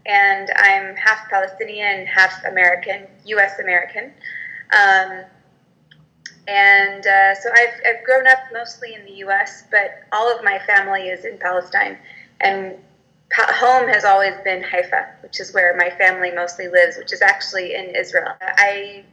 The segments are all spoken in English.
and I'm half Palestinian, half American, U.S. American. So I've grown up mostly in the U.S., but all of my family is in Palestine, and home has always been Haifa, which is where my family mostly lives, which is actually in Israel. I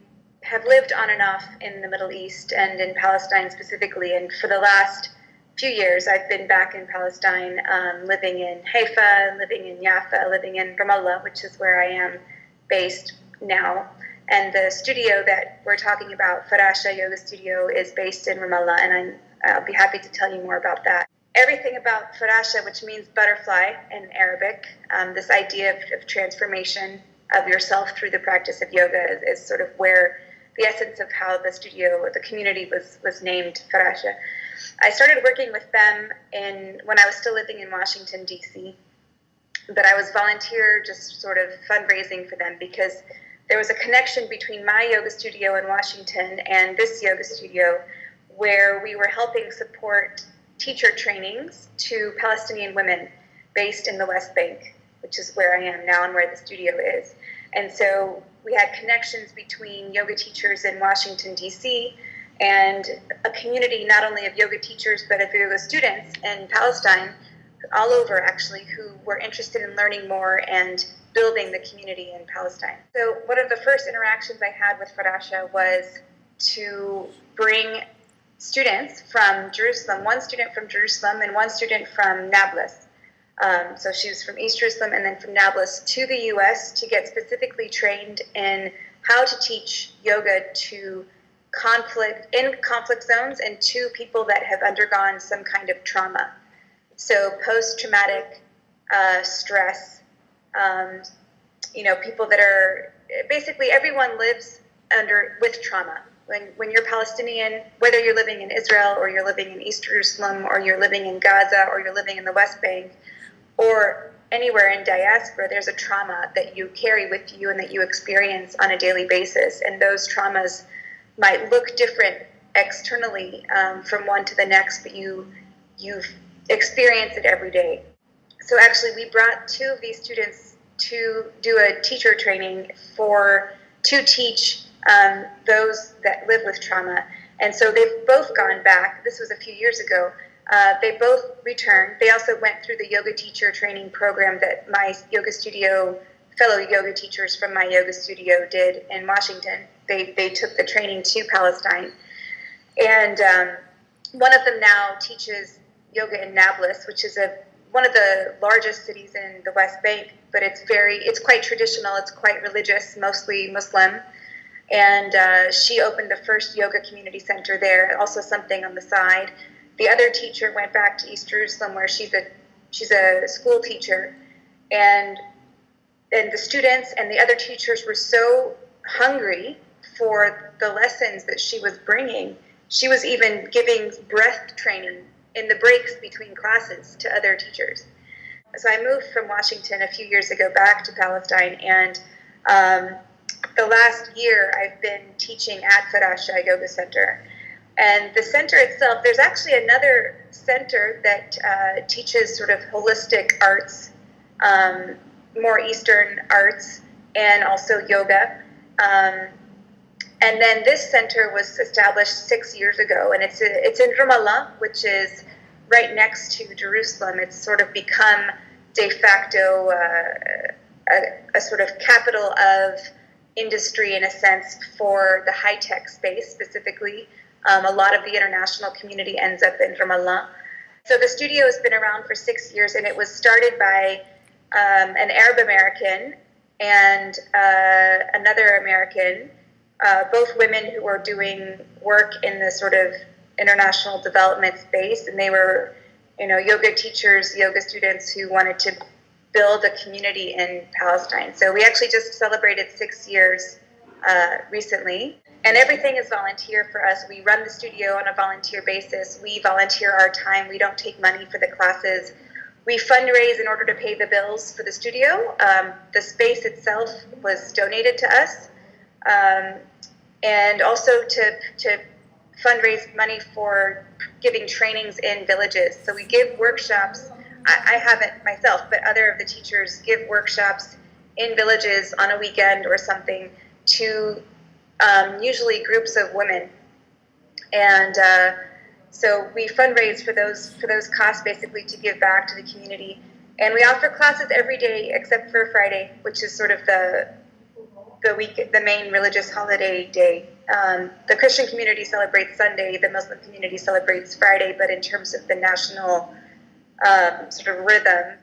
have lived on and off in the Middle East and in Palestine specifically, and for the last few years I've been back in Palestine, living in Haifa, living in Jaffa, living in Ramallah, which is where I am based now. And the studio that we're talking about, Farasha Yoga Studio, is based in Ramallah, and I'll be happy to tell you more about that. Everything about Farasha, which means butterfly in Arabic, this idea of transformation of yourself through the practice of yoga is sort of where the essence of how the studio or the community was named Farasha. I started working with them when I was still living in Washington, D.C., but I was volunteer, just sort of fundraising for them, because there was a connection between my yoga studio in Washington and this yoga studio where we were helping support teacher trainings to Palestinian women based in the West Bank, which is where I am now and where the studio is. And so we had connections between yoga teachers in Washington, D.C., and a community not only of yoga teachers but of yoga students in Palestine, all over actually, who were interested in learning more and building the community in Palestine. So one of the first interactions I had with Farasha was to bring students from Jerusalem, one student from Jerusalem and one student from Nablus. So she was from East Jerusalem and then from Nablus to the U.S. to get specifically trained in how to teach yoga to conflict zones and to people that have undergone some kind of trauma. So post-traumatic stress, people that are, basically everyone lives with trauma. When you're Palestinian, whether you're living in Israel or you're living in East Jerusalem or you're living in Gaza or you're living in the West Bank or anywhere in diaspora, there's a trauma that you carry with you and that you experience on a daily basis. And those traumas might look different externally from one to the next, but you've experienced it every day. So actually, we brought two of these students to do a teacher training to teach those that live with trauma. And so they've both gone back. This was a few years ago. They both returned. They also went through the yoga teacher training program that my yoga studio, fellow yoga teachers from my yoga studio did in Washington. They took the training to Palestine. And one of them now teaches yoga in Nablus, which is one of the largest cities in the West Bank, but it's quite traditional, it's quite religious, mostly Muslim. And she opened the first yoga community center there, also something on the side. The other teacher went back to East Jerusalem, where she's a school teacher. And the students and the other teachers were so hungry for the lessons that she was bringing. She was even giving breath training in the breaks between classes to other teachers. So I moved from Washington a few years ago back to Palestine, and the last year I've been teaching at Farasha Yoga Center. And the center itself, there's actually another center that teaches sort of holistic arts, more Eastern arts, and also yoga. And then this center was established 6 years ago, and it's in Ramallah, which is right next to Jerusalem. It's sort of become de facto a sort of capital of industry, in a sense, for the high-tech space specifically. A lot of the international community ends up in Ramallah. So the studio has been around for 6 years, and it was started by an Arab American and another American, both women who were doing work in the sort of international development space, and they were, yoga teachers, yoga students who wanted to build a community in Palestine. So we actually just celebrated 6 years recently, and everything is volunteer for us. We run the studio on a volunteer basis. We volunteer our time. We don't take money for the classes. We fundraise in order to pay the bills for the studio. The space itself was donated to us. And also to fundraise money for giving trainings in villages. So we give workshops. I haven't myself, but other of the teachers give workshops in villages on a weekend or something to usually groups of women. And so we fundraise for those costs, basically to give back to the community. And we offer classes every day except for Friday, which is sort of the main religious holiday day. The Christian community celebrates Sunday, the Muslim community celebrates Friday, but in terms of the national sort of rhythm,